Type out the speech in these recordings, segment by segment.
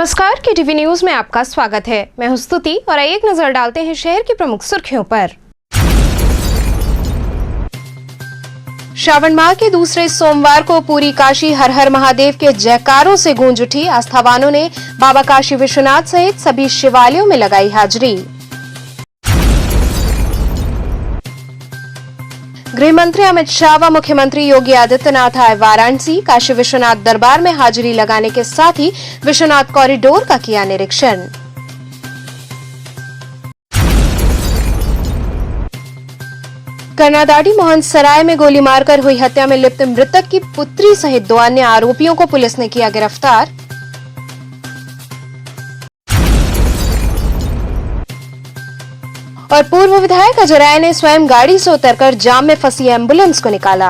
नमस्कार, KTV news में आपका स्वागत है। मैं हूं स्तुति और आइए एक नजर डालते हैं शहर की प्रमुख सुर्खियों पर। श्रावण माह के दूसरे सोमवार को पूरी काशी हर हर महादेव के जयकारों से गूंज उठी। आस्थावानों ने बाबा काशी विश्वनाथ सहित सभी शिवालयों में लगाई हाजिरी। गृह मंत्री अमित शाह व मुख्यमंत्री योगी आदित्यनाथ आए वाराणसी। काशी विश्वनाथ दरबार में हाजिरी लगाने के साथ ही विश्वनाथ कॉरिडोर का किया निरीक्षण। कर्नादाड़ी मोहन सराय में गोली मारकर हुई हत्या में लिप्त मृतक की पुत्री सहित 2 अन्य आरोपियों को पुलिस ने किया गिरफ्तार। और पूर्व विधायक अजय राय ने स्वयं गाड़ी से उतरकर जाम में फंसी एम्बुलेंस को निकाला।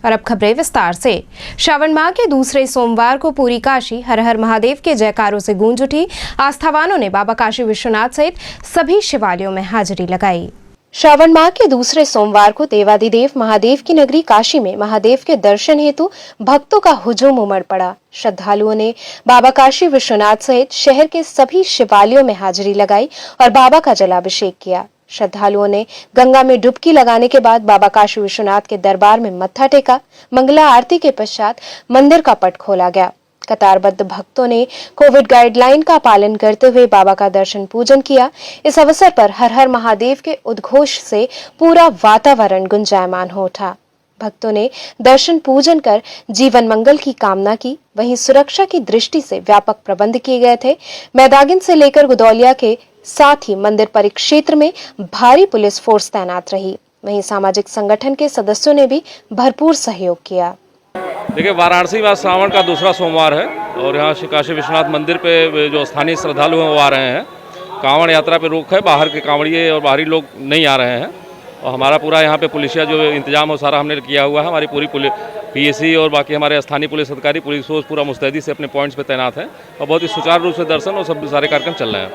और अब खबरें विस्तार से। श्रावण माह के दूसरे सोमवार को पूरी काशी हर हर महादेव के जयकारों से गूंज उठी। आस्थावानों ने बाबा काशी विश्वनाथ सहित सभी शिवालयों में हाजिरी लगाई। श्रावण माह के दूसरे सोमवार को देवादिदेव महादेव की नगरी काशी में महादेव के दर्शन हेतु भक्तों का हुजूम उमड़ पड़ा। श्रद्धालुओं ने बाबा काशी विश्वनाथ सहित शहर के सभी शिवालयों में हाजिरी लगाई और बाबा का जलाभिषेक किया। श्रद्धालुओं ने गंगा में डुबकी लगाने के बाद बाबा काशी विश्वनाथ के दरबार में मत्था टेका। मंगला आरती के पश्चात मंदिर का पट खोला गया। कतारबद्ध भक्तों ने कोविड गाइडलाइन का पालन करते हुए बाबा का दर्शन पूजन किया। इस अवसर पर हर हर महादेव के उद्घोष से पूरा वातावरण गुंजायमान हो उठा। भक्तों ने दर्शन पूजन कर जीवन मंगल की कामना की। वहीं सुरक्षा की दृष्टि से व्यापक प्रबंध किए गए थे। मैदागिन से लेकर गुदौलिया के साथ ही मंदिर परिक्षेत्र में भारी पुलिस फोर्स तैनात रही। वहीं सामाजिक संगठन के सदस्यों ने भी भरपूर सहयोग किया। देखिए, वाराणसी में श्रावण का दूसरा सोमवार है और यहाँ श्री काशी विश्वनाथ मंदिर पे जो स्थानीय श्रद्धालु हैं वो आ रहे हैं। कांवड़ यात्रा पे रोक है, बाहर के कांवड़िए और बाहरी लोग नहीं आ रहे हैं। और हमारा पूरा यहाँ पे पुलिसिया जो इंतजाम हो सारा हमने किया हुआ है। हमारी पूरी PSC और बाकी हमारे स्थानीय पुलिस अधिकारी, पुलिस फोर्स पूरा मुस्तैदी से अपने पॉइंट्स पे तैनात है और बहुत ही सुचारू रूप से दर्शन और सब सारे कार्यक्रम चल रहे हैं।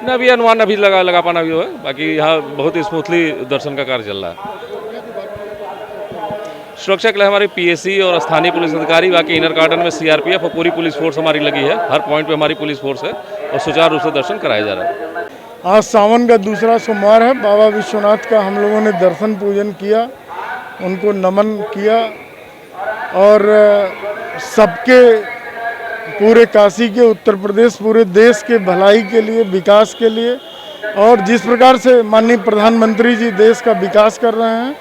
न अभी अनुमान अभी लगा पाना भी है, बाकी यहाँ बहुत ही स्मूथली दर्शन का कार्य चल रहा है। सुरक्षा के लिए हमारी PSC और स्थानीय पुलिस अधिकारी, बाकी इनर गार्डन में CRPF और पूरी पुलिस फोर्स हमारी लगी है। हर पॉइंट पे हमारी पुलिस फोर्स है और सुचारू रूप से दर्शन कराया जा रहा है। आज सावन का दूसरा सोमवार है। बाबा विश्वनाथ का हम लोगों ने दर्शन पूजन किया, उनको नमन किया और सबके पूरे काशी के, उत्तर प्रदेश, पूरे देश के भलाई के लिए, विकास के लिए और जिस प्रकार से माननीय प्रधानमंत्री जी देश का विकास कर रहे हैं,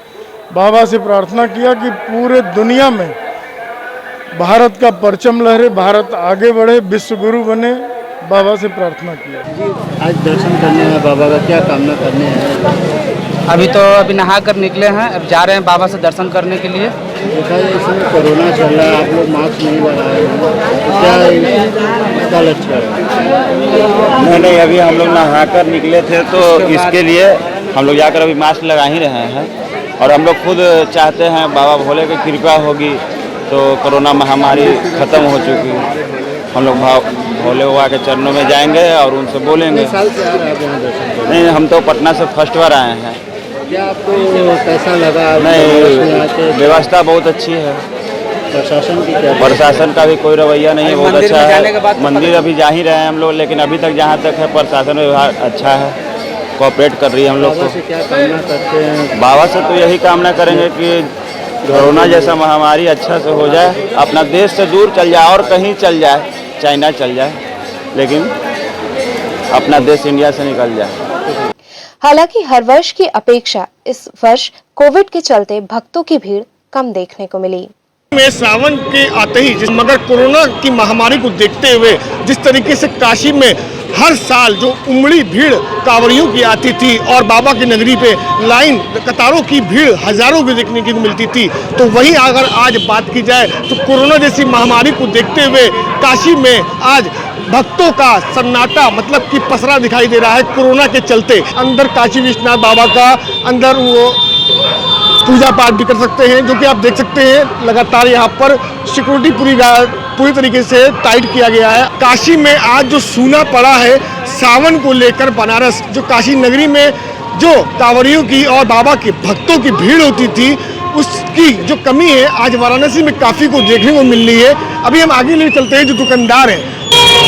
बाबा से प्रार्थना किया कि पूरे दुनिया में भारत का परचम लहरे, भारत आगे बढ़े, विश्व गुरु बने। बाबा से प्रार्थना किया। आज दर्शन करने हैं बाबा का, क्या कामना करने हैं? अभी नहा कर निकले हैं, अब जा रहे हैं बाबा से दर्शन करने के लिए। देखा जाए इसमें कोरोना चल रहा है, आप लोग मास्क नहीं लगाए हैं, तो क्या इसका लक्ष्य है? नहीं, अभी हम लोग नहा कर निकले थे तो इसके लिए हम लोग जाकर अभी मास्क लगा ही रहे हैं। और हम लोग खुद चाहते हैं बाबा भोले की कृपा होगी तो कोरोना महामारी खत्म हो चुकी। हम लोग भोले बाबा के चरणों में जाएंगे और उनसे बोलेंगे। साल से आ रहे हैं? नहीं, हम तो पटना से फर्स्ट बार आए हैं। क्या आपको कैसा लगा? नहीं, व्यवस्था बहुत अच्छी है। प्रशासन की क्या? प्रशासन का भी कोई रवैया नहीं है, बहुत अच्छा है। मंदिर अभी जा ही रहे हैं हम लोग, लेकिन अभी तक जहाँ तक है प्रशासन व्यवहार अच्छा है, कोऑपरेट कर रही है हम लोग। बाबा से क्या कामना करते हैं? बाबा से तो यही कामना करेंगे कि कोरोना जैसा महामारी अच्छा से हो जाए, अपना देश से दूर चल जाए और कहीं चल जाए, चाइना चल जाए, लेकिन अपना देश इंडिया से निकल जाए। हालांकि हर वर्ष की अपेक्षा इस वर्ष कोविड के चलते भक्तों की भीड़ कम देखने को मिली। में श्रावण के आते ही मगर कोरोना की महामारी को देखते हुए जिस तरीके से काशी में हर साल जो उमड़ी भीड़ कांवड़ियों की आती थी और बाबा की नगरी पे लाइन कतारों की भीड़ हजारों की देखने की मिलती थी, तो वहीं अगर आज बात की जाए तो कोरोना जैसी महामारी को देखते हुए काशी में आज भक्तों का सन्नाटा मतलब कि पसरा दिखाई दे रहा है। कोरोना के चलते अंदर काशी विश्वनाथ बाबा का अंदर वो पूजा पाठ भी कर सकते हैं, जो कि आप देख सकते हैं लगातार यहाँ पर सिक्योरिटी पूरी तरीके से टाइट किया गया है। काशी में आज जो सूना पड़ा है सावन को लेकर, बनारस जो काशी नगरी में जो कांवड़ियों की और बाबा के भक्तों की भीड़ होती थी उसकी जो कमी है आज वाराणसी में काफ़ी को देखने को मिल रही है। अभी हम आगे ले चलते हैं, जो दुकानदार हैं,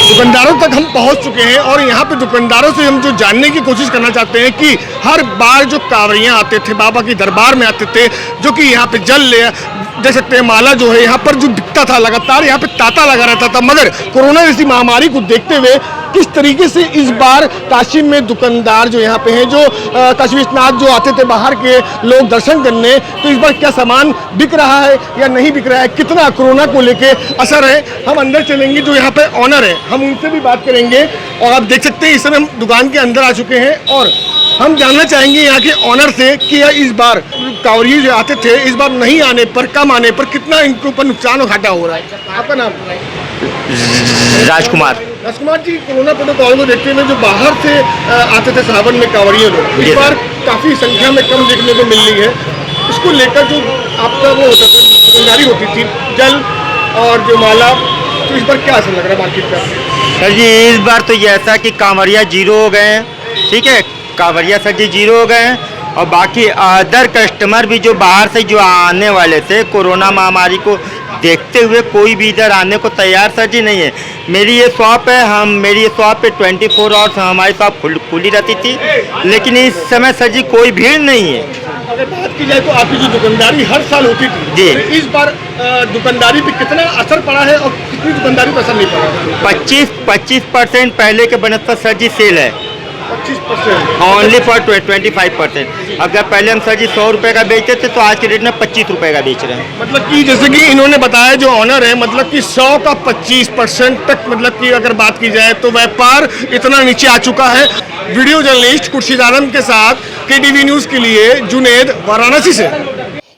दुकानदारों तक हम पहुंच चुके हैं और यहाँ पे दुकानदारों से हम जो जानने की कोशिश करना चाहते हैं कि हर बार जो कांवड़ियाँ आते थे, बाबा की दरबार में आते थे, जो कि यहाँ पे जल ले दे सकते हैं, माला जो है यहाँ पर जो दिखता था, लगातार यहाँ पे तांता लगा रहता था। मगर कोरोना जैसी महामारी को देखते हुए किस तरीके से इस बार काशी में दुकानदार जो यहाँ पे हैं, जो काशी विश्वनाथ जो आते थे बाहर के लोग दर्शन करने, तो इस बार क्या सामान बिक रहा है या नहीं बिक रहा है, कितना कोरोना को लेके असर है। हम अंदर चलेंगे, जो यहाँ पे ऑनर है हम उनसे भी बात करेंगे। और आप देख सकते हैं इस समय हम दुकान के अंदर आ चुके हैं और हम जानना चाहेंगे यहाँ के ऑनर से कि इस बार कांवड़िये जो आते थे, इस बार नहीं आने पर, कम आने पर कितना इनके ऊपर नुकसान और घाटा हो रहा है। आपका नाम? राजकुमार। राजकुमार जी, कोरोना प्रोटोकॉल को देखते हुए जो बाहर से आते थे सावन में कांवड़िये लोग, इस बार काफी संख्या में कम देखने को मिल रही है। इसको लेकर जो आपका वो होता था, दुकानदारी होती थी, जल और जो माला, तो इस बार क्या असर लग रहा है मार्केट का? सर जी, इस बार तो ये ऐसा कि कांवड़िया जीरो हो गए हैं, ठीक है, कांवड़िया सर जी जीरो हो गए हैं। और बाकी अदर कस्टमर भी जो बाहर से जो आने वाले थे, कोरोना महामारी को देखते हुए कोई भी इधर आने को तैयार सर जी नहीं है। मेरी ये शॉप है, मेरी ये शॉप पे 24 आवर्स हमारी शॉप खुली रहती थी, लेकिन इस समय सर जी कोई भीड़ नहीं है। अगर बात की जाए तो आपकी जो दुकानदारी हर साल होती थी जी, तो इस बार दुकानदारी पे कितना असर पड़ा है और कितनी दुकानदारी पे असर नहीं पड़ा? 25% पहले के बनस्पत सर जी सेल है, 25%, ओनली फॉर 25%। अगर पहले हम सर जी 100 रुपये का बेचते थे, तो आज के रेट में 25 रुपये का बेच रहे हैं। मतलब कि जैसे कि इन्होंने बताया, जो ऑनर है, मतलब कि 100 का 25% तक, मतलब कि अगर बात की जाए तो व्यापार इतना नीचे आ चुका है। वीडियो जर्नलिस्ट खुर्शीद आलम के साथ KTV न्यूज़ के लिए जुनेद, वाराणसी से।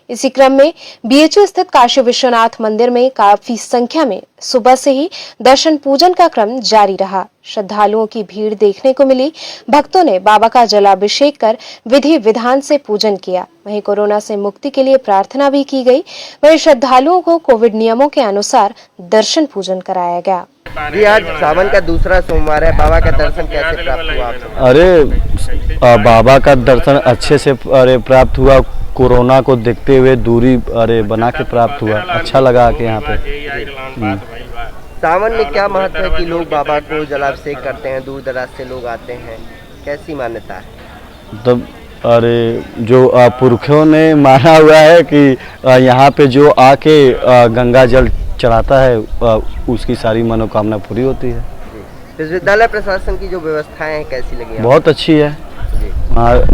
इसी क्रम में BHU स्थित काशी विश्वनाथ मंदिर में काफी संख्या में सुबह से ही दर्शन पूजन का क्रम जारी रहा। श्रद्धालुओं की भीड़ देखने को मिली। भक्तों ने बाबा का जलाभिषेक कर विधि विधान से पूजन किया। वहीं कोरोना से मुक्ति के लिए प्रार्थना भी की गई। वहीं श्रद्धालुओं को कोविड नियमों के अनुसार दर्शन पूजन कराया गया। जी, आज सावन का दूसरा सोमवार है, बाबा का दर्शन कैसे प्राप्त हुआ आपको? अरे बाबा का दर्शन अच्छे से प्राप्त हुआ। कोरोना को देखते हुए दूरी बना के प्राप्त हुआ। अच्छा लगा कि यहाँ पे। सावन में क्या महत्व है कि लोग बाबा को जलाभिषेक करते हैं, दूर दराज से लोग आते हैं, कैसी मान्यता है? तब जो पुरखों ने माना हुआ है कि यहाँ पे जो आके गंगा जल चढ़ाता है, उसकी सारी मनोकामना पूरी होती है। विश्वविद्यालय प्रशासन की जो व्यवस्थाएं हैं कैसी लगी? बहुत अच्छी है।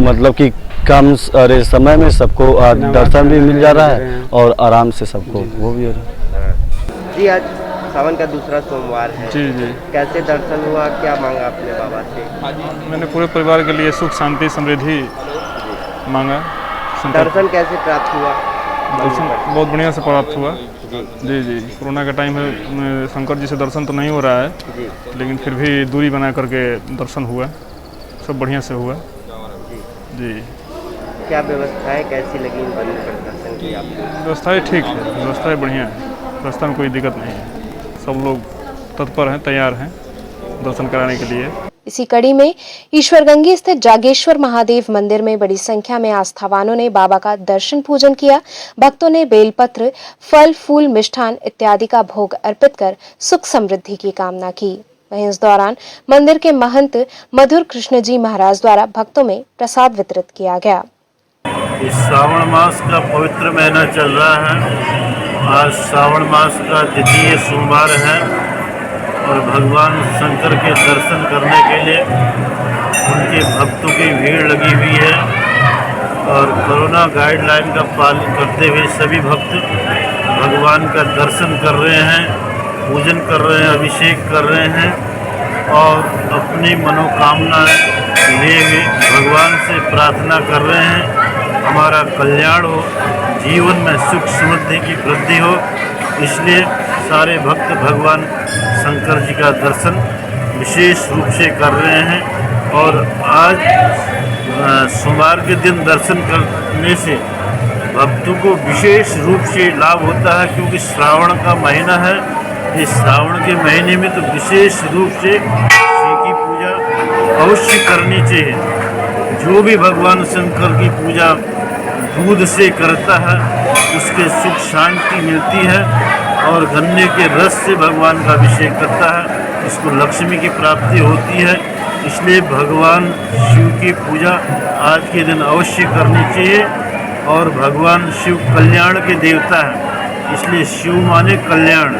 मतलब कि कम समय में सबको दर्शन भी मिल जा रहा है और आराम से सबको वो भी हो रहा है। जी, आज सावन का दूसरा सोमवार है। जी जी, कैसे दर्शन हुआ, क्या मांगा आपने बाबा से? मैंने पूरे परिवार के लिए सुख शांति समृद्धि मांगा। दर्शन कैसे प्राप्त हुआ? दर्शन बहुत बढ़िया से प्राप्त हुआ। जी जी, कोरोना का टाइम है, शंकर जी से दर्शन तो नहीं हो रहा है, लेकिन फिर भी दूरी बना करके दर्शन हुआ, सब बढ़िया से हुआ। जी, क्या व्यवस्थाएं कैसी लगी मंदिर प्रशासन की आपको? व्यवस्थाएं ठीक है, व्यवस्थाएं बढ़िया है, रास्ता में कोई दिक्कत नहीं है। सब लोग तत्पर हैं, तैयार हैं दर्शन कराने के लिए। इसी कड़ी में ईश्वरगंगी स्थित जागेश्वर महादेव मंदिर में बड़ी संख्या में आस्थावानों ने बाबा का दर्शन पूजन किया। भक्तों ने बेलपत्र, फल फूल, मिष्ठान इत्यादि का भोग अर्पित कर सुख समृद्धि की कामना की। वहीं इस दौरान मंदिर के महंत मधुर कृष्ण जी महाराज द्वारा भक्तों में प्रसाद वितरित किया गया। इस श्रावण मास का पवित्र महीना चल रहा है। आज श्रावण मास का द्वितीय सोमवार है और भगवान शंकर के दर्शन करने के लिए उनके भक्तों की भीड़ लगी हुई है और कोरोना गाइडलाइन का पालन करते हुए सभी भक्त भगवान का दर्शन कर रहे हैं, पूजन कर रहे हैं, अभिषेक कर रहे हैं और अपनी मनोकामनाएं लिए हुए भगवान से प्रार्थना कर रहे हैं हमारा कल्याण हो, जीवन में सुख समृद्धि की वृद्धि हो। इसलिए सारे भक्त भगवान शंकर जी का दर्शन विशेष रूप से कर रहे हैं और आज सोमवार के दिन दर्शन करने से भक्तों को विशेष रूप से लाभ होता है, क्योंकि श्रावण का महीना है। इस श्रावण के महीने में तो विशेष रूप से शिव की पूजा अवश्य करनी चाहिए। जो भी भगवान शंकर की पूजा दूध से करता है उसके सुख शांति मिलती है, और गन्ने के रस से भगवान का अभिषेक करता है उसको लक्ष्मी की प्राप्ति होती है। इसलिए भगवान शिव की पूजा आज के दिन अवश्य करनी चाहिए। और भगवान शिव कल्याण के देवता हैं, इसलिए शिव माने कल्याण।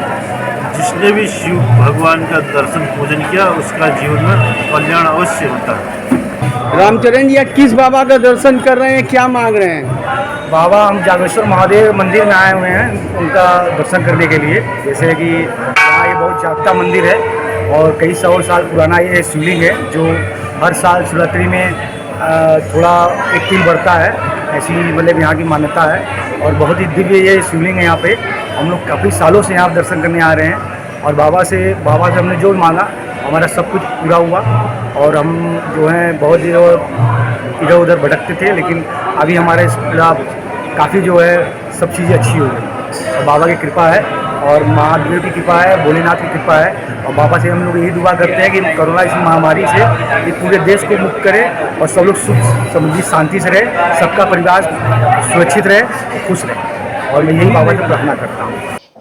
जिसने भी शिव भगवान का दर्शन पूजन किया उसका जीवन में कल्याण अवश्य होता है। रामचरण जी किस बाबा का दर्शन कर रहे हैं, क्या मांग रहे हैं? बाबा हम जागेश्वर महादेव मंदिर में आए हुए हैं उनका दर्शन करने के लिए। जैसे कि यहाँ ये बहुत जागता मंदिर है और कई सौ साल पुराना ये शिवलिंग है जो हर साल शिवरात्रि में थोड़ा एक तिल बढ़ता है, ऐसी मतलब यहाँ की मान्यता है। और बहुत ही दिव्य ये शिवलिंग है। यहाँ पे हम लोग काफ़ी सालों से यहाँ दर्शन करने आ रहे हैं और बाबा से हमने जो मांगा हमारा सब कुछ पूरा हुआ। और हम जो हैं बहुत इधर उधर भटकते थे, लेकिन अभी हमारे काफ़ी जो है सब चीज़ें अच्छी हो गई। और बाबा की कृपा है और महादेव की कृपा है, भोलेनाथ की कृपा है। और बाबा से हम लोग यही दुआ करते हैं कि कोरोना इस महामारी से ये पूरे देश को मुक्त करे और सब लोग सुख समृद्धि शांति से रहे, सबका परिवार सुरक्षित रहे, खुश रहे। और मैं यही बाबा से प्रार्थना करता हूँ।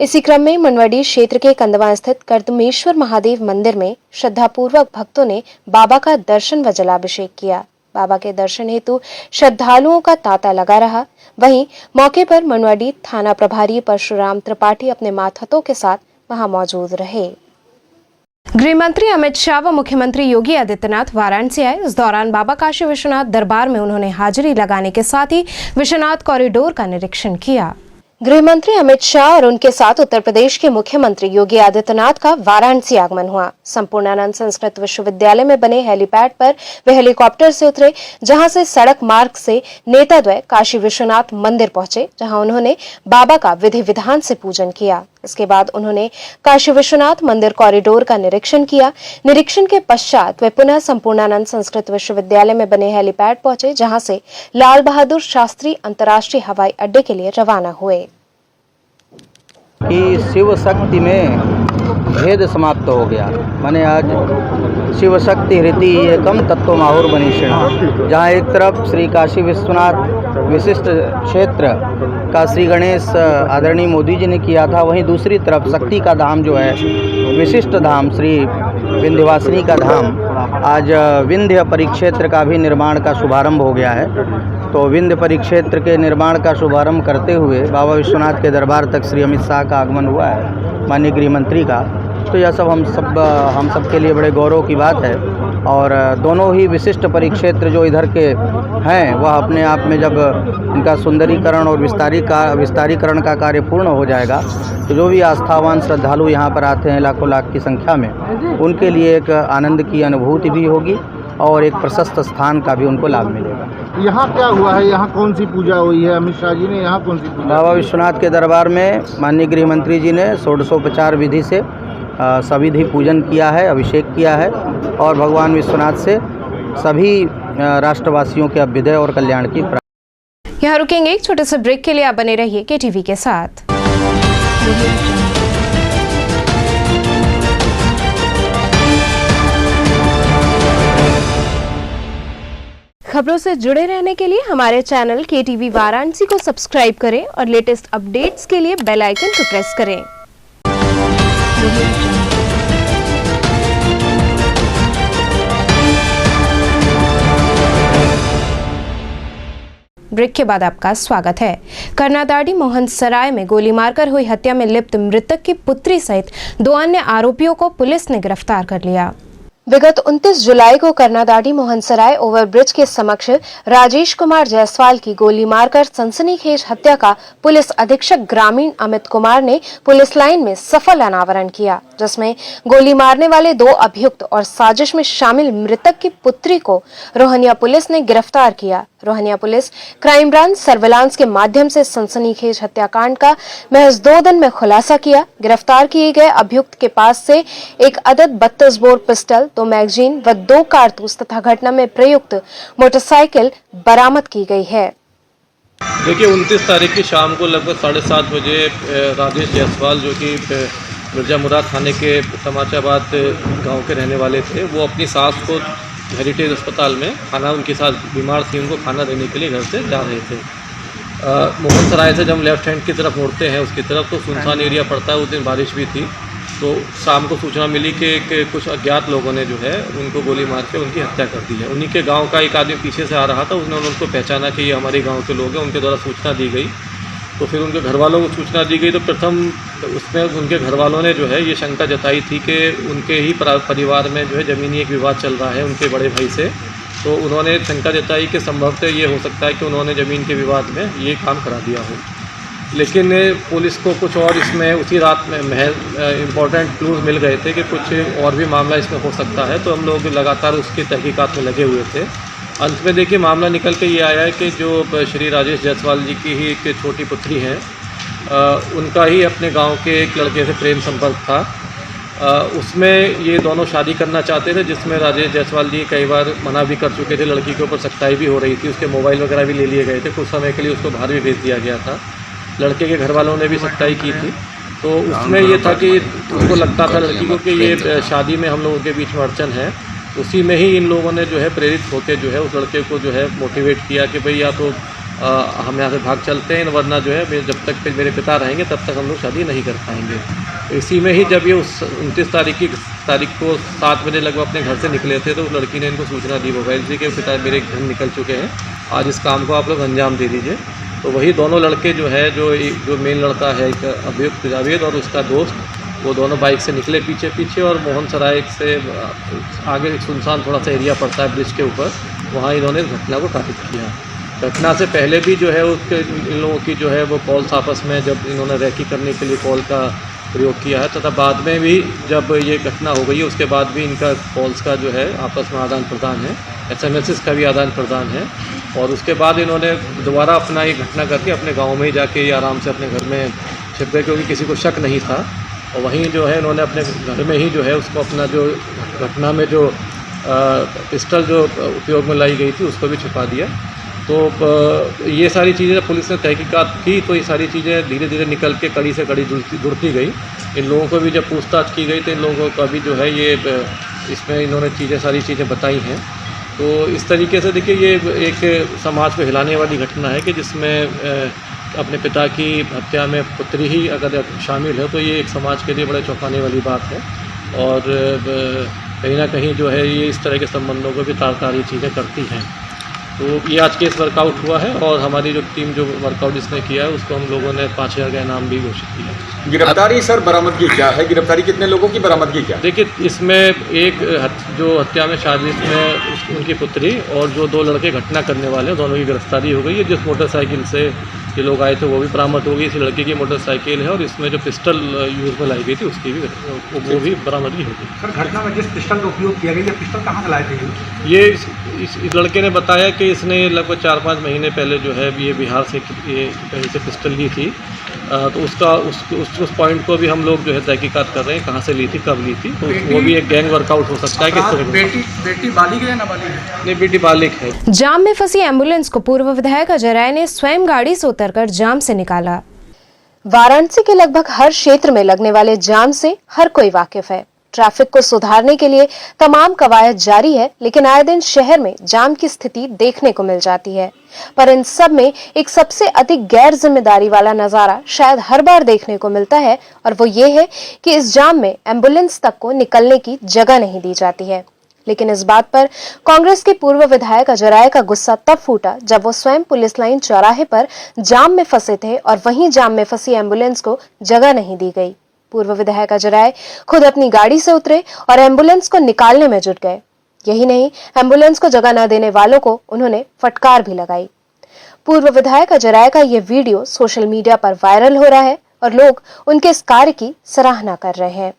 इसी क्रम में मनवाड़ी क्षेत्र के कंदवा स्थित कर्दमेश्वर महादेव मंदिर में श्रद्धापूर्वक भक्तों ने बाबा का दर्शन व जलाभिषेक किया। बाबा के दर्शन हेतु श्रद्धालुओं का तांता लगा रहा। वहीं मौके पर मनवाड़ी थाना प्रभारी परशुराम त्रिपाठी अपने मातहतों के साथ वहां मौजूद रहे। गृह मंत्री अमित शाह व मुख्यमंत्री योगी आदित्यनाथ वाराणसी आए। इस दौरान बाबा काशी विश्वनाथ दरबार में उन्होंने हाजिरी लगाने के साथ ही विश्वनाथ कॉरिडोर का निरीक्षण किया। गृह मंत्री अमित शाह और उनके साथ उत्तर प्रदेश के मुख्यमंत्री योगी आदित्यनाथ का वाराणसी आगमन हुआ। संपूर्णानंद संस्कृत विश्वविद्यालय में बने हेलीपैड पर वे हेलीकॉप्टर से उतरे, जहां से सड़क मार्ग से नेताद्वय काशी विश्वनाथ मंदिर पहुंचे, जहां उन्होंने बाबा का विधि विधान से पूजन किया। इसके बाद उन्होंने काशी विश्वनाथ मंदिर कॉरिडोर का निरीक्षण किया। निरीक्षण के पश्चात वे पुनः संपूर्णानंद संस्कृत विश्वविद्यालय में बने हेलीपैड पहुंचे, जहां से लाल बहादुर शास्त्री अंतर्राष्ट्रीय हवाई अड्डे के लिए रवाना हुए। कि शिव शक्ति में भेद समाप्त हो गया, माने आज शिव शक्ति हृति एकम तत्व माहुर बनीषण। जहाँ एक तरफ श्री काशी विश्वनाथ विशिष्ट क्षेत्र का श्री गणेश आदरणीय मोदी जी ने किया था, वहीं दूसरी तरफ शक्ति का धाम जो है विशिष्ट धाम श्री विंध्यवासिनी का धाम, आज विंध्य परिक्षेत्र का भी निर्माण का शुभारंभ हो गया है। तो विंध्य परिक्षेत्र के निर्माण का शुभारंभ करते हुए बाबा विश्वनाथ के दरबार तक श्री अमित शाह का आगमन हुआ है, माननीय गृह मंत्री का। तो यह सब हम सब के लिए बड़े गौरव की बात है। और दोनों ही विशिष्ट परिक्षेत्र जो इधर के हैं वह अपने आप में जब इनका सुंदरीकरण और विस्तारीकरण का कार्य पूर्ण हो जाएगा तो जो भी आस्थावान श्रद्धालु यहाँ पर आते हैं लाखों लाख की संख्या में, उनके लिए एक आनंद की अनुभूति भी होगी और एक प्रशस्त स्थान का भी उनको लाभ मिलेगा। यहाँ क्या हुआ है, यहाँ कौन सी पूजा हुई है? अमित शाह जी ने यहाँ कौन सी पूजा? बाबा विश्वनाथ के दरबार में माननीय गृह मंत्री जी ने षोडशोपचार विधि से सविधि पूजन किया है, अभिषेक किया है और भगवान विश्वनाथ से सभी राष्ट्रवासियों के अभ्युदय और कल्याण की प्रार्थना। यहाँ रुकेंगे एक छोटे से ब्रेक के लिए, आप बने रहिए KTV के साथ। खबरों से जुड़े रहने के लिए हमारे चैनल KTV वाराणसी को सब्सक्राइब करें और लेटेस्ट अपडेट्स के लिए बेल आइकन को प्रेस करें। ब्रेक के बाद आपका स्वागत है। कर्नादाड़ी मोहन सराय में गोली मारकर हुई हत्या में लिप्त मृतक की पुत्री सहित 2 अन्य आरोपियों को पुलिस ने गिरफ्तार कर लिया। विगत 29 जुलाई को कर्नादाड़ी मोहनसराय ओवरब्रिज के समक्ष राजेश कुमार जायसवाल की गोली मारकर सनसनीखेज हत्या का पुलिस अधीक्षक ग्रामीण अमित कुमार ने पुलिस लाइन में सफल अनावरण किया, जिसमें गोली मारने वाले 2 अभियुक्त और साजिश में शामिल मृतक की पुत्री को रोहनिया पुलिस ने गिरफ्तार किया। Rohania police crime branch surveillance के माध्यम से सनसनीखेज हत्याकांड का महज 2 दिन में खुलासा किया। गिरफ्तार किए गए अभियुक्त के पास से एक अदद 32 बोर पिस्टल, 2 मैगजीन व 2 कारतूस तथा घटना में प्रयुक्त मोटरसाइकिल बरामद की गई है। देखिए 29 तारीख की शाम को लगभग 7:30 बजे राजेश जायसवाल जो कि मिर्जामुराद थाने के तमाचाबाद गांव के रहने वाले थे, वो अपनी सास को हेरिटेज अस्पताल में खाना, उनके साथ बीमार थी, उनको खाना देने के लिए घर से जा रहे थे। मोहन सराय से जब हम लेफ्ट हैंड की तरफ मुड़ते हैं उसकी तरफ, तो सुनसान एरिया पड़ता है। उस दिन बारिश भी थी, तो शाम को सूचना मिली कि कुछ अज्ञात लोगों ने जो है उनको गोली मार के उनकी हत्या कर दी है। उन्हीं के गांव का एक आदमी पीछे से आ रहा था, उन्होंने उनको पहचाना कि ये हमारे गांव के लोग हैं, उनके द्वारा सूचना दी गई। तो फिर उनके घर वालों को सूचना दी गई, तो प्रथम उसमें उनके घर वालों ने जो है ये शंका जताई थी कि उनके ही परिवार में जो है ज़मीनी एक विवाद चल रहा है उनके बड़े भाई से। तो उन्होंने शंका जताई कि संभवतः ये हो सकता है कि उन्होंने ज़मीन के विवाद में ये काम करा दिया हो। लेकिन पुलिस को कुछ और इसमें उसी रात में इम्पॉर्टेंट क्लूज मिल गए थे कि कुछ और भी मामला इसमें हो सकता है, तो हम लोग लगातार उसकी तहकीकात में लगे हुए थे। अंत में देखिए मामला निकल के ये आया है कि जो श्री राजेश जायसवाल जी की ही एक छोटी पुत्री है, उनका ही अपने गांव के एक लड़के से प्रेम संपर्क था। उसमें ये दोनों शादी करना चाहते थे, जिसमें राजेश जायसवाल जी कई बार मना भी कर चुके थे। लड़की के ऊपर सख्ताई भी हो रही थी, उसके मोबाइल वगैरह भी ले लिए गए थे, कुछ समय के लिए उसको बाहर भी भेज दिया गया था। लड़के के घर वालों ने भी सख्ताई की थी। तो उसमें ये था कि उनको लगता था लड़की को कि ये शादी में हम लोगों के बीच में अड़चन है। उसी में ही इन लोगों ने जो है प्रेरित होकर जो है उस लड़के को जो है मोटिवेट किया कि भाई या तो हम यहाँ से भाग चलते हैं, वरना जो है जब तक मेरे पिता रहेंगे तब तक हम लोग शादी नहीं कर पाएंगे। तो इसी में ही जब ये उस 29 तारीख को 7 बजे लगभग अपने घर से निकले थे, तो उस लड़की ने इनको सूचना दी मोबाइल से कि पिता मेरे घर निकल चुके हैं, आज इस काम को आप लोग अंजाम दे दीजिए। तो वही दोनों लड़के जो है जो मेन लड़का है एक अभियुक्त जावेद और उसका दोस्त, वो दोनों बाइक से निकले पीछे और मोहन सराय से आगे एक सुनसान थोड़ा सा एरिया पड़ता है ब्रिज के ऊपर, वहाँ इन्होंने इस घटना को तारीफ किया। घटना से पहले भी जो है उसके इन लोगों की जो है वो कॉल्स आपस में जब इन्होंने रैकी करने के लिए कॉल का प्रयोग किया है, तथा बाद में भी जब ये घटना हो गई है उसके बाद भी इनका कॉल्स का जो है आपस में आदान प्रदान है, SMS का भी आदान प्रदान है। और उसके बाद इन्होंने दोबारा अपना ये घटना करके अपने गाँव में ही जाके आराम से अपने घर में छिप गए, क्योंकि किसी को शक नहीं था। और वहीं जो है इन्होंने अपने घर में ही जो है उसको अपना जो घटना में जो पिस्टल जो उपयोग में लाई गई थी उसको भी छुपा दिया। तो ये सारी चीज़ें जब पुलिस ने तहकीकात की तो ये सारी चीज़ें धीरे धीरे निकल के कड़ी से कड़ी जुड़ती गई। इन लोगों को भी जब पूछताछ की गई तो इन लोगों को भी जो है ये इसमें इन्होंने सारी चीज़ें बताई हैं। तो इस तरीके से देखिए ये एक समाज को हिलाने वाली घटना है कि जिसमें अपने पिता की हत्या में पुत्री ही अगर शामिल है, तो ये एक समाज के लिए बड़े चौंकाने वाली बात है। और कहीं ना कहीं जो है ये इस तरह के संबंधों को भी तार चीज़ें करती हैं। तो ये आज केस वर्कआउट हुआ है और हमारी जो टीम जो वर्कआउट इसने किया है उसको हम लोगों ने 5000 का इनाम भी घोषित किया। गिरफ्तारी सर बरामदगी क्या है? गिरफ्तारी कितने लोगों की, बरामदगी क्या? देखिए इसमें एक जो हत्या में साजिश में उनकी पुत्री और जो 2 लड़के घटना करने वाले हैं दोनों की गिरफ्तारी हो गई है। जिस मोटरसाइकिल से ये लोग आए थे वो भी बरामद हो गई। इस लड़के की मोटरसाइकिल है और इसमें जो पिस्टल यूज़ में लाई गई थी उसकी भी वो भी बरामदगी हो गई। सर घटना में जिस पिस्टल का उपयोग किया गया, ये पिस्टल कहाँ से लाए थे? ये इस लड़के ने बताया कि इसने लगभग 4-5 महीने पहले जो है ये बिहार से ये कहीं से पिस्टल ली थी। तो उसका उस पॉइंट को भी हम लोग जो है तहकीकात कर रहे हैं, कहाँ से ली थी, कब ली थी। तो वो भी एक गैंग वर्कआउट हो सकता है। किस तरह बेटी बालिग है ना बालिग है? नहीं, बेटी बालिग है। जाम में फंसी एम्बुलेंस को पूर्व विधायक अजय राय ने स्वयं गाड़ी से उतरकर जाम से निकाला। वाराणसी के लगभग हर क्षेत्र में लगने वाले जाम से हर कोई वाकिफ है। ट्रैफिक को सुधारने के लिए तमाम कवायद जारी है, लेकिन आए दिन शहर में जाम की स्थिति देखने को मिल जाती है। पर इन सब में एक सबसे अधिक गैर जिम्मेदारी वाला नजारा शायद हर बार देखने को मिलता है, और वो ये है कि इस जाम में एम्बुलेंस तक को निकलने की जगह नहीं दी जाती है। लेकिन इस बात पर कांग्रेस के पूर्व विधायक अजय राय का गुस्सा तब फूटा जब वो स्वयं पुलिस लाइन चौराहे पर जाम में फंसे थे और वहीं जाम में फंसी एम्बुलेंस को जगह नहीं दी गई। पूर्व विधायक अजय राय खुद अपनी गाड़ी से उतरे और एम्बुलेंस को निकालने में जुट गए। यही नहीं, एम्बुलेंस को जगह न देने वालों को उन्होंने फटकार भी लगाई। पूर्व विधायक अजय राय का ये वीडियो सोशल मीडिया पर वायरल हो रहा है और लोग उनके इस कार्य की सराहना कर रहे हैं।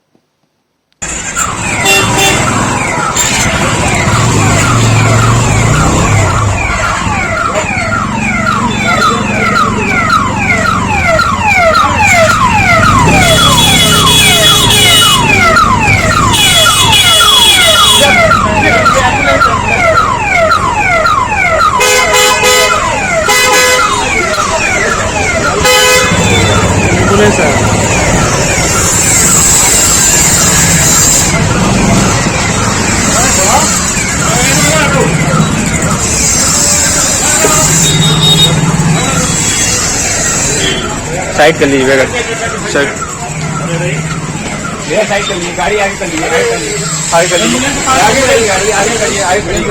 साइड कर लीजिएगा सर। साइड कर लीजिए, गाड़ी आगे कर लीजिए, आगे कर लीजिए, आगे कर लीजिए, आगे करिए, गाड़ी आगे करिए, आगे करिए।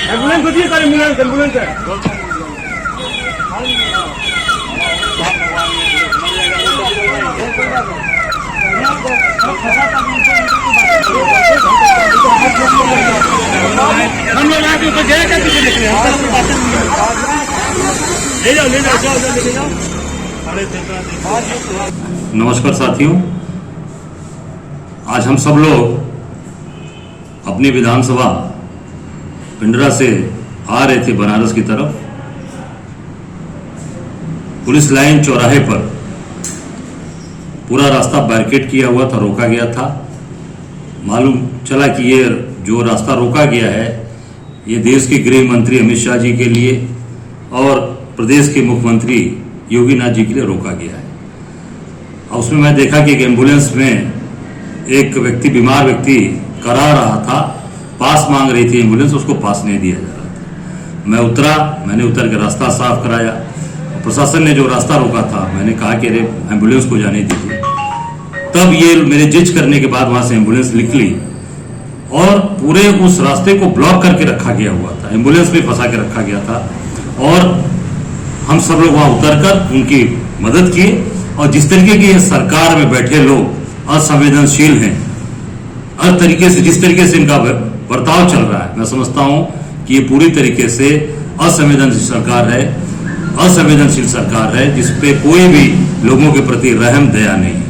एम्बुलेंस होती है सर, एम्बुलेंस है। हम लोग यहाँ के ऊपर जाएगा पीछे देख रहे हैं, ले जाओ ले जाओ जाओ ले जाओ। नमस्कार साथियों, आज हम सब लोग अपनी विधानसभा पिंडरा से आ रहे थे बनारस की तरफ। पुलिस लाइन चौराहे पर पूरा रास्ता बैरिकेड किया हुआ था, रोका गया था। मालूम चला कि ये जो रास्ता रोका गया है ये देश के गृह मंत्री अमित शाह जी के लिए और प्रदेश के मुख्यमंत्री योगी नाथ जी के लिए रोका गया है। और उसमें मैं देखा कि एक एम्बुलेंस में एक व्यक्ति, बीमार व्यक्ति करा रहा था, पास मांग रही थी एम्बुलेंस, उसको पास नहीं दिया जा रहा था। मैं उतरा, मैंने उतर के रास्ता साफ कराया। प्रशासन ने जो रास्ता रोका था, मैंने कहा कि अरे एम्बुलेंस को जाने दीजिए। तब ये मेरे जिज करने के बाद वहां से एम्बुलेंस निकली और पूरे उस रास्ते को ब्लॉक करके रखा गया हुआ था, एम्बुलेंस में फंसा के रखा गया था। और हम सब लोग वहां उतरकर उनकी मदद किए। और जिस तरीके की सरकार में बैठे लोग असंवेदनशील हैं, हर तरीके से जिस तरीके से इनका बर्ताव चल रहा है, मैं समझता हूं कि ये पूरी तरीके से असंवेदनशील सरकार है जिसपे कोई भी लोगों के प्रति रहम दया नहीं है।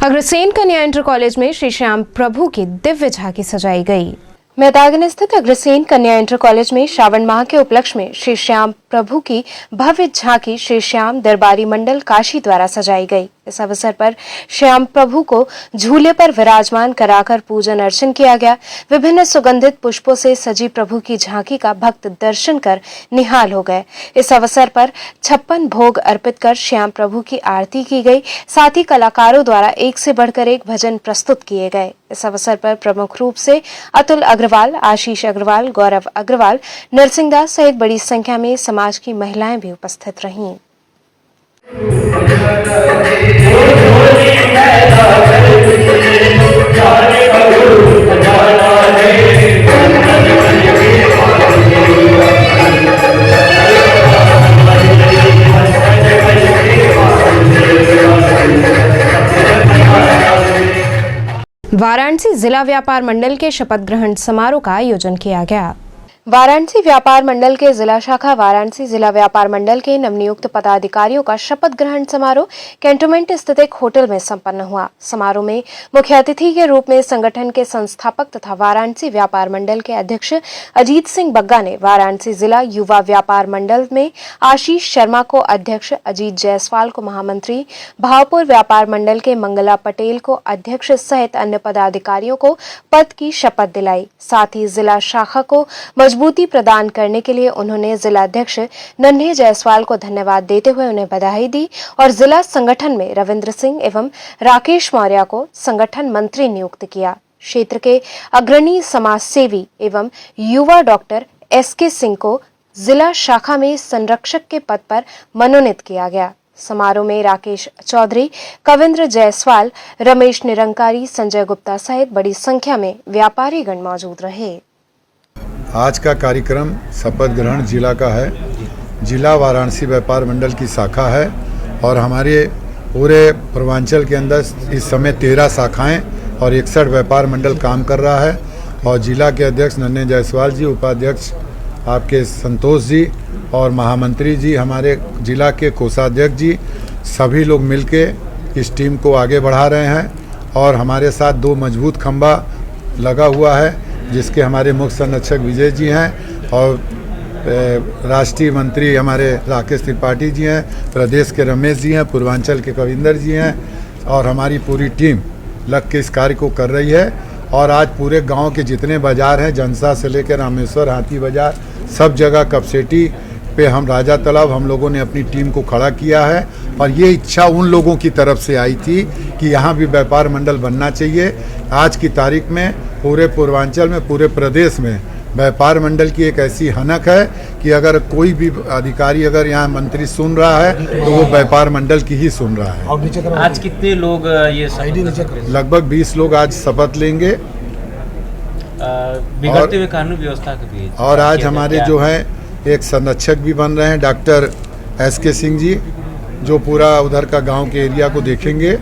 अग्रसेन कन्या इंटर कॉलेज में श्री श्याम प्रभु की दिव्य झांकी सजाई गई। मैदान स्थित अग्रसेन कन्या इंटर कॉलेज में श्रावण माह के उपलक्ष्य में श्री श्याम प्रभु की भव्य झांकी श्री श्याम दरबारी मंडल काशी द्वारा सजाई गई। इस अवसर पर श्याम प्रभु को झूले पर विराजमान कराकर पूजन अर्चन किया गया। विभिन्न सुगंधित पुष्पों से सजी प्रभु की झांकी का भक्त दर्शन कर निहाल हो गए। इस अवसर पर 56 भोग अर्पित कर श्याम प्रभु की आरती की गई। साथ ही कलाकारों द्वारा एक से बढ़कर एक भजन प्रस्तुत किए गए। इस अवसर पर प्रमुख रूप से अतुल अग्रवाल, आशीष अग्रवाल, गौरव अग्रवाल, नरसिंह दास सहित बड़ी संख्या में समाज की महिलाएं भी उपस्थित रहीं। वाराणसी जिला व्यापार मंडल के शपथ ग्रहण समारोह का आयोजन किया गया। वाराणसी व्यापार मंडल के जिला शाखा वाराणसी जिला व्यापार मंडल के नवनियुक्त पदाधिकारियों का शपथ ग्रहण समारोह कैंटोनमेंट स्थित एक होटल में संपन्न हुआ। समारोह में मुख्य अतिथि के रूप में संगठन के संस्थापक तथा वाराणसी व्यापार मंडल के अध्यक्ष अजीत सिंह बग्गा ने वाराणसी जिला युवा व्यापार मंडल में आशीष शर्मा को अध्यक्ष, अजीत जायसवाल को महामंत्री, भावपुर व्यापार मंडल के मंगला पटेल को अध्यक्ष सहित अन्य पदाधिकारियों को पद की शपथ दिलाई। साथ ही जिला शाखा को मजबूती प्रदान करने के लिए उन्होंने जिलाध्यक्ष नन्हे जायसवाल को धन्यवाद देते हुए उन्हें बधाई दी और जिला संगठन में रविंद्र सिंह एवं राकेश मौर्य को संगठन मंत्री नियुक्त किया। क्षेत्र के अग्रणी समाज सेवी एवं युवा डॉक्टर SK सिंह को जिला शाखा में संरक्षक के पद पर मनोनीत किया गया। समारोह में राकेश चौधरी, कविंद्र जायसवाल, रमेश निरंकारी, संजय गुप्ता सहित बड़ी संख्या में व्यापारी गण मौजूद रहे। आज का कार्यक्रम शपथ ग्रहण जिला का है। जिला वाराणसी व्यापार मंडल की शाखा है और हमारे पूरे पूर्वांचल के अंदर इस समय 13 शाखाएं और 61 व्यापार मंडल काम कर रहा है। और जिला के अध्यक्ष नन्हे जायसवाल जी, उपाध्यक्ष आपके संतोष जी और महामंत्री जी, हमारे जिला के कोषाध्यक्ष जी, सभी लोग मिलके इस टीम को आगे बढ़ा रहे हैं। और हमारे साथ 2 मजबूत खंभा लगा हुआ है जिसके हमारे मुख्य संरक्षक विजय जी हैं और राष्ट्रीय मंत्री हमारे राकेश त्रिपाठी जी हैं, प्रदेश के रमेश जी हैं, पूर्वांचल के कविंदर जी हैं और हमारी पूरी टीम लग के इस कार्य को कर रही है। और आज पूरे गांव के जितने बाज़ार हैं, जनसा से लेकर रामेश्वर, हाथी बाज़ार, सब जगह कपसेटी पे हम राजा तालाब हम लोगों ने अपनी टीम को खड़ा किया है। और ये इच्छा उन लोगों की तरफ से आई थी कि यहाँ भी व्यापार मंडल बनना चाहिए। आज की तारीख में पूरे पूर्वांचल में, पूरे प्रदेश में व्यापार मंडल की एक ऐसी हनक है कि अगर कोई भी अधिकारी, अगर यहाँ मंत्री सुन रहा है तो वो व्यापार मंडल की ही सुन रहा है। आज कितने लोग ये लगभग 20 लोग आज शपथ लेंगे। बिगड़ते हुए कानून व्यवस्था के बीच और आज हमारे जो है एक संरक्षक भी बन रहे हैं, डॉक्टर SK सिंह जी, जो पूरा उधर का गांव के एरिया को देखेंगे।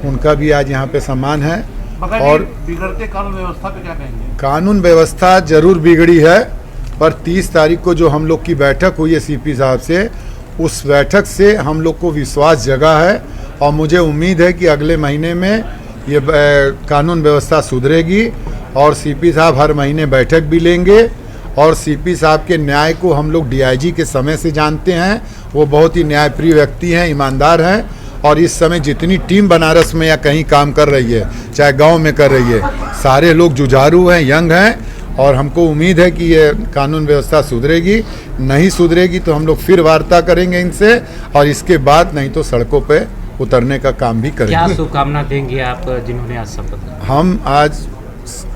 उनका भी आज यहाँ पे सम्मान है। और बिगड़ते कानून व्यवस्था पे क्या कहेंगे? कानून व्यवस्था जरूर बिगड़ी है, पर 30 तारीख को जो हम लोग की बैठक हुई है CP साहब से, उस बैठक से हम लोग को विश्वास जगा है। और मुझे उम्मीद है कि अगले महीने में ये कानून व्यवस्था सुधरेगी। और CP साहब हर महीने बैठक भी लेंगे। और CP साहब के न्याय को हम लोग DIG के समय से जानते हैं। वो बहुत ही न्यायप्रिय व्यक्ति हैं, ईमानदार हैं। और इस समय जितनी टीम बनारस में या कहीं काम कर रही है, चाहे गांव में कर रही है, सारे लोग जुझारू हैं, यंग हैं। और हमको उम्मीद है कि ये कानून व्यवस्था सुधरेगी। नहीं सुधरेगी तो हम लोग फिर वार्ता करेंगे इनसे, और इसके बाद नहीं तो सड़कों पे उतरने का काम भी करेंगे। क्या शुभकामना देंगे आप जिन्होंने आज शपथ? हम आज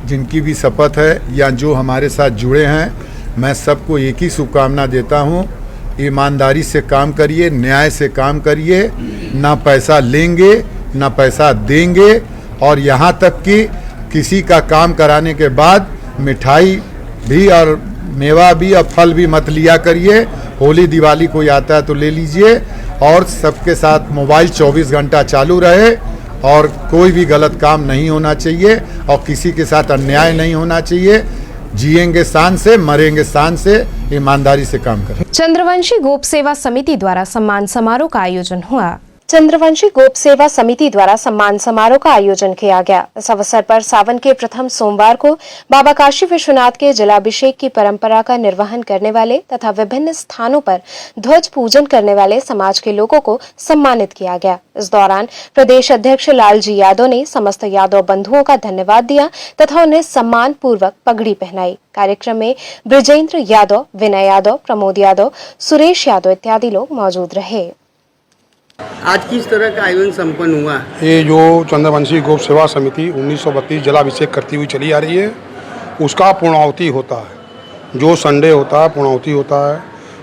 जिनकी भी शपथ है या जो हमारे साथ जुड़े हैं, मैं सबको एक ही शुभकामना देता हूँ। ईमानदारी से काम करिए, न्याय से काम करिए, ना पैसा लेंगे ना पैसा देंगे। और यहाँ तक कि किसी का काम कराने के बाद मिठाई भी और मेवा भी और फल भी मत लिया करिए। होली दिवाली कोई आता है तो ले लीजिए। और सबके साथ मोबाइल 24 घंटा चालू रहे। और कोई भी गलत काम नहीं होना चाहिए और किसी के साथ अन्याय नहीं होना चाहिए। जिएंगे शान से, मरेंगे शान से, ईमानदारी से काम करें। चंद्रवंशी गोप सेवा समिति द्वारा सम्मान समारोह का आयोजन हुआ। चंद्रवंशी गोप सेवा समिति द्वारा सम्मान समारोह का आयोजन किया गया। इस अवसर पर सावन के प्रथम सोमवार को बाबा काशी विश्वनाथ के जलाभिषेक की परंपरा का निर्वहन करने वाले तथा विभिन्न स्थानों पर ध्वज पूजन करने वाले समाज के लोगों को सम्मानित किया गया। इस दौरान प्रदेश अध्यक्ष लालजी यादव ने समस्त यादव बंधुओं का धन्यवाद दिया तथा उन्हें सम्मान पूर्वक पगड़ी पहनाई। कार्यक्रम में ब्रजेंद्र यादव, विनय यादव, प्रमोद यादव, सुरेश यादव इत्यादि लोग मौजूद रहे। आज किस तरह का आयोजन संपन्न हुआ? ये जो चंद्रवंशी गोप सेवा समिति 1932 जलाभिषेक करती हुई चली आ रही है, उसका पूर्णाहुति होता है। जो संडे होता है पूर्णाहुति होता है।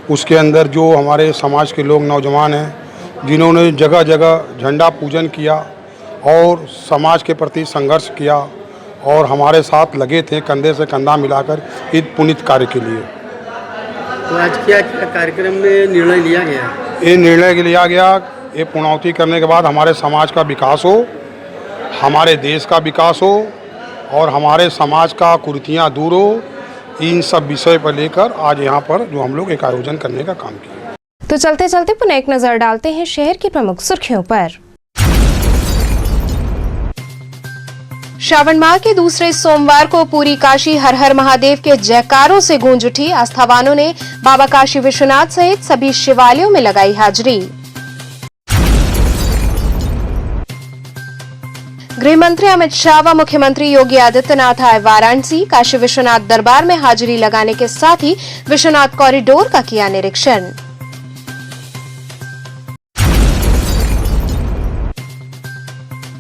उसके अंदर जो हमारे समाज के लोग, नौजवान हैं, जिन्होंने जगह जगह झंडा पूजन किया और समाज के प्रति संघर्ष किया और हमारे साथ लगे थे कंधे से कंधा मिलाकर इस पुनीत कार्य के लिए। तो आज क्या कार्यक्रम में निर्णय लिया गया? ये निर्णय लिया गया, ये पूर्णाहुति करने के बाद हमारे समाज का विकास हो, हमारे देश का विकास हो और हमारे समाज का कुरीतियाँ दूर हो। इन सब विषय पर लेकर आज यहाँ पर जो हम लोग एक आयोजन करने का काम किया। तो चलते चलते पुनः एक नजर डालते हैं शहर की प्रमुख सुर्खियों पर। श्रावण माह के दूसरे सोमवार को पूरी काशी हर हर महादेव के जयकारों से गूंज उठी। आस्थावानों ने बाबा काशी विश्वनाथ सहित सभी शिवालयों में लगाई हाजिरी। गृह मंत्री अमित शाह व मुख्यमंत्री योगी आदित्यनाथ आए वाराणसी। काशी विश्वनाथ दरबार में हाजिरी लगाने के साथ ही विश्वनाथ कॉरिडोर का किया निरीक्षण।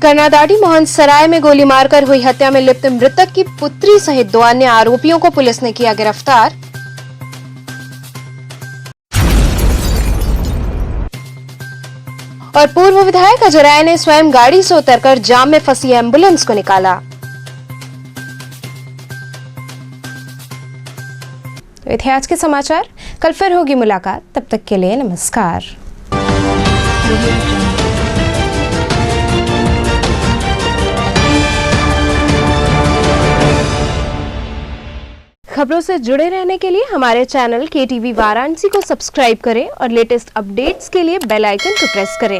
कर्नादाड़ी मोहन सराय में गोली मारकर हुई हत्या में लिप्त मृतक की पुत्री सहित 2 अन्य आरोपियों को पुलिस ने किया गिरफ्तार। और पूर्व विधायक अजय राय ने स्वयं गाड़ी से उतरकर जाम में फंसी एम्बुलेंस को निकाला। तो ये थे आज के समाचार। कल फिर होगी मुलाकात, तब तक के लिए नमस्कार। खबरों से जुड़े रहने के लिए हमारे चैनल KTV वाराणसी को सब्सक्राइब करें और लेटेस्ट अपडेट्स के लिए बेल आइकन को प्रेस करें।